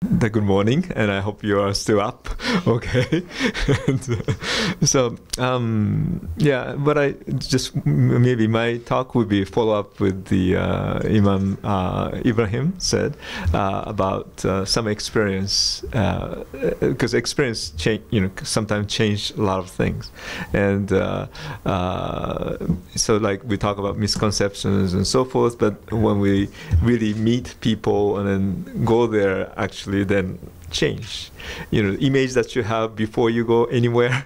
the good morning, and I hope you are still up. Okay. So yeah, but I just maybe my talk would be follow up with the Imam Ibrahim said about some experience, because experience change, sometimes change a lot of things, and so like we talk about misconceptions and so forth, but when we really meet people and then go there, actually then change. Image that you have before you go anywhere,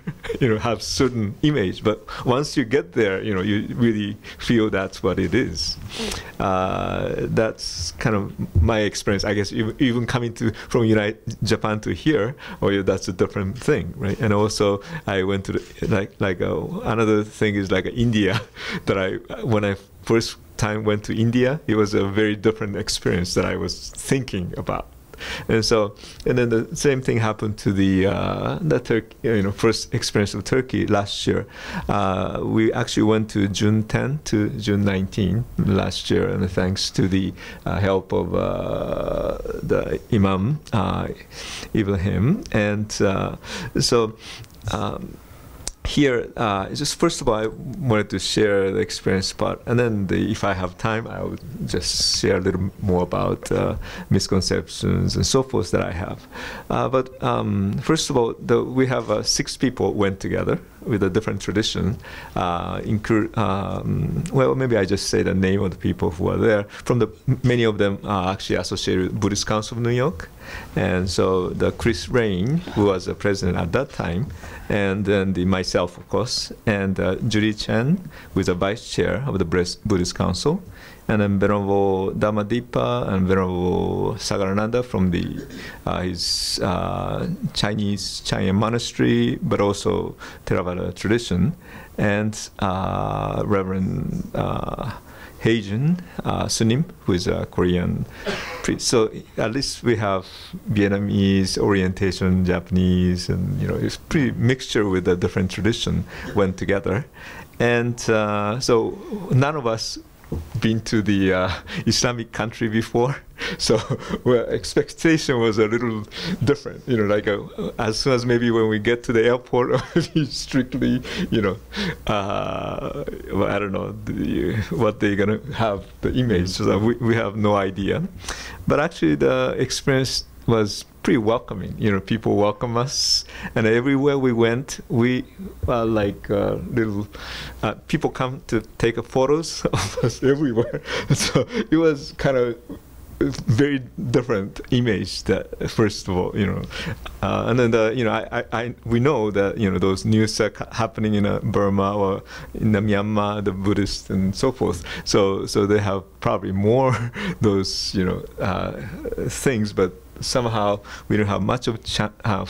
have certain image, but once you get there, you really feel that's what it is. That's kind of my experience, I guess. Even coming from Japan to here, that's a different thing, right? And also I went to another thing is like India, that when I first time went to India, it was a very different experience that I was thinking about. And then the same thing happened to the Turkey, first experience of Turkey last year. We actually went to June 10 to June 19 last year, and thanks to the help of the Imam Ibrahim. And here, just first of all, I wanted to share the experience part, and then if I have time, I would just share a little more about misconceptions and so forth that I have. But first of all, we have 6 people went together with a different tradition. Well, maybe I just say the name of the people who are there. Many of them are actually associated with Buddhist Council of New York, and so the Chris Rain, who was the president at that time, and then myself, of course, and Judy Chen, who is a vice chair of the Buddhist Council, and then Venerable Dhammadippa and Venerable Sagarananda from his Chinese monastery, but also Theravada tradition, and Reverend Heijun Sunim, who is a Korean priest. So at least we have Vietnamese, orientation, Japanese, and it's pretty mixture with a different tradition went together. And so none of us been to the Islamic country before, so expectation was a little different. As soon as maybe when we get to the airport, strictly, well, I don't know what they're gonna have the image. So we have no idea, but actually the experience was pretty welcoming. People welcome us, and everywhere we went, we little people come to take photos of us everywhere. So it was kind of very different image. That first of all, and then we know that those news are happening in Burma or in Myanmar, the Buddhists and so forth. So they have probably more those things, but somehow we don't have much of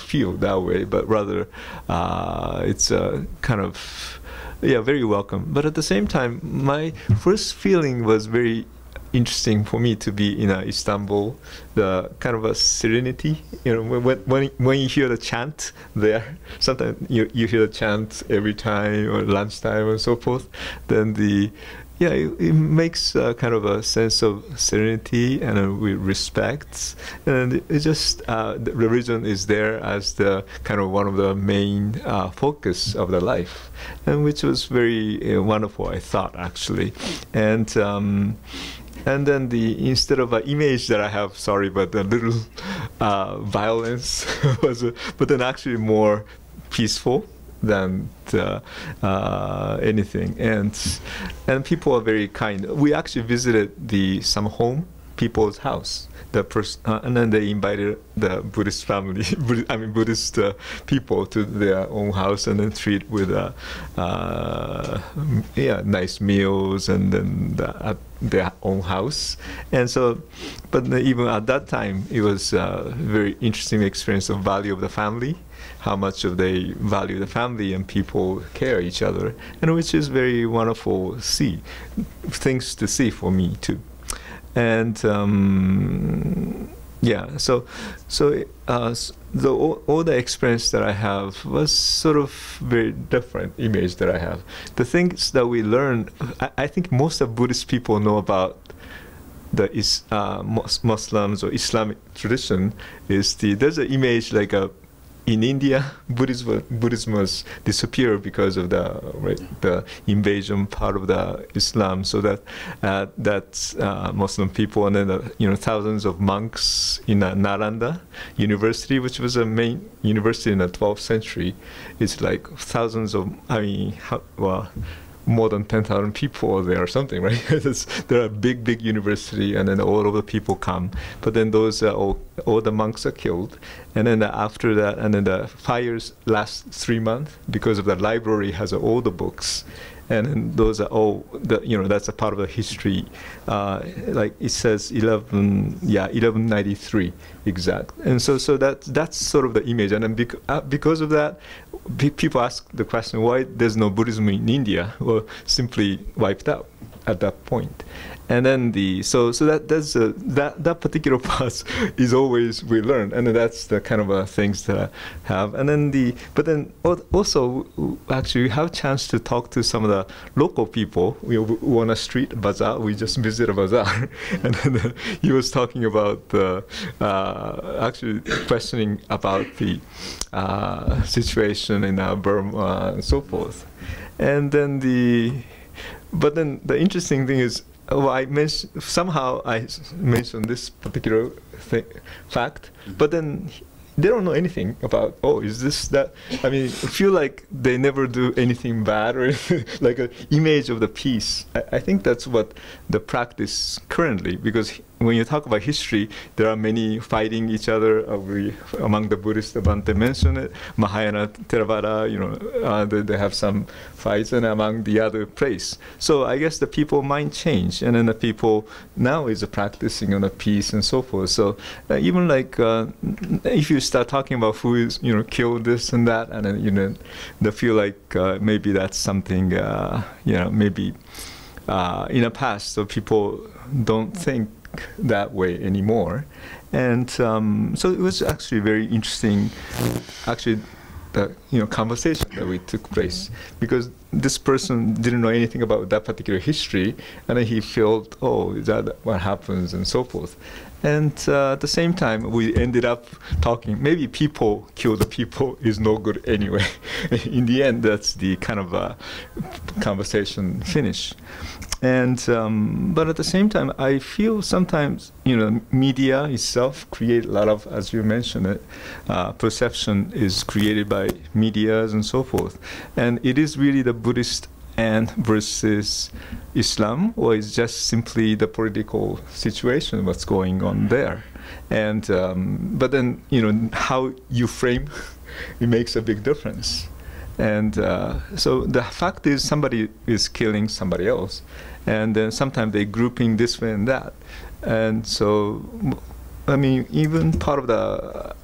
feel that way, but rather it's kind of very welcome. But at the same time, my first feeling was very interesting for me to be in Istanbul, the kind of a serenity. When you hear the chant there, sometimes you hear the chant every time or lunchtime and so forth, then it makes kind of a sense of serenity and with respect, and it just the religion is there as the kind of one of the main focus of the life, and which was very wonderful, I thought, actually. And then instead of an image that I have, sorry, but a little violence was, but then actually more peaceful than anything, and people are very kind. We actually visited some home people's house, and then they invited the Buddhist family, Buddhist people to their own house, and then treat with nice meals, and then at their own house. And so, but even at that time, it was a very interesting experience of value of the family, how much of they value the family and people care each other, and which is very wonderful things to see for me too. And all the experience that I have was sort of very different image that I have. The things that we learn, I think most of Buddhist people know about the Muslims or Islamic tradition is there's an image like in India, Buddhism was disappeared because of the invasion part of the Islam. So that's Muslim people, and then thousands of monks in Nalanda University, which was a main university in the 12th century. It's like thousands of, more than 10,000 people there or something, right? They're a big university, and then all of the people come. But then those all the monks are killed, and then after that, and then the fires last 3 months because of the library has all the books. And then those are all that's a part of the history. Like it says 1193 exact. And so that's sort of the image. And then because of that, people ask the question, why there's no Buddhism in India? Well, simply wiped out at that point. And then that particular part is always we learn, and that's the kind of things that I have. And then but then also actually we have a chance to talk to some of the local people. We on a street bazaar. We just visit a bazaar, and then he was talking about actually questioning about the situation in Burma and so forth. And then but then the interesting thing is, somehow I mentioned this particular fact, but then they don't know anything about, is this that? I mean, I feel like they never do anything bad or anything, like an image of the peace. I think that's what the practice currently, because when you talk about history, there are many fighting each other among the Buddhists. Bhante mentioned it. Mahayana, Theravada, they have some fights, and among the other place. So I guess the people mind change, and then the people now is practicing on the peace and so forth. So even like if you start talking about who is killed this and that, and then they feel like maybe that's something maybe in the past, so people don't think that way anymore. And so it was actually very interesting, actually, the conversation that we took place, because this person didn't know anything about that particular history, and then he felt, is that what happens and so forth. And at the same time, we ended up talking, maybe people kill the people is no good anyway. In the end, that's the kind of conversation finish. And but at the same time, I feel sometimes media itself create a lot of, as you mentioned it, perception is created by medias and so forth. And it is really the Buddhist and versus Islam, or is just simply the political situation, what's going on there. And but then how you frame it makes a big difference. And so the fact is somebody is killing somebody else, and then sometimes they're grouping this way and that. And so I mean, even part of the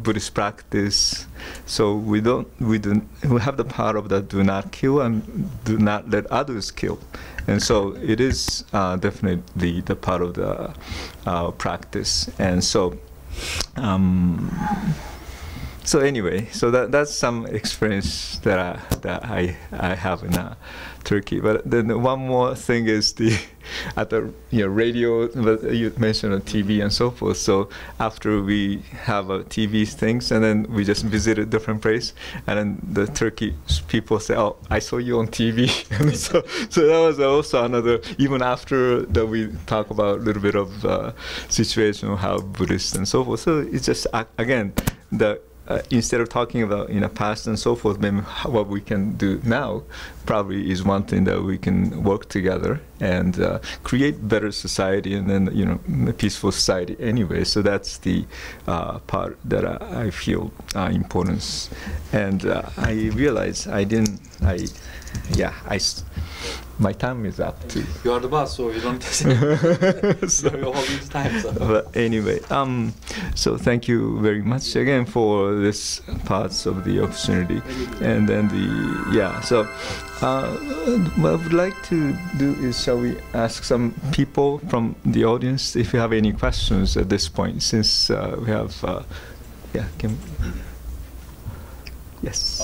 Buddhist practice, so we have the part of the do not kill and do not let others kill, and so it is definitely the part of the practice. And so so anyway, so that's some experience that I have in Turkey. But then one more thing is at the radio, you mentioned on TV and so forth. So after we have TV things, and then we just visited different place, and then the Turkish people say, I saw you on TV. And so that was also another, even after that we talk about a little bit of situation of how Buddhists and so forth. So it's just again instead of talking about in the past and so forth, maybe what we can do now probably is one thing that we can work together and create better society, and then a peaceful society anyway. So that's the part that I feel importance. And I realize my time is up too. You are the boss, so you don't so you're holding the time. So. But anyway, so thank you very much again for this parts of the opportunity. And then so what I would like to do is, shall we ask some people from the audience if you have any questions at this point, since we have, yes.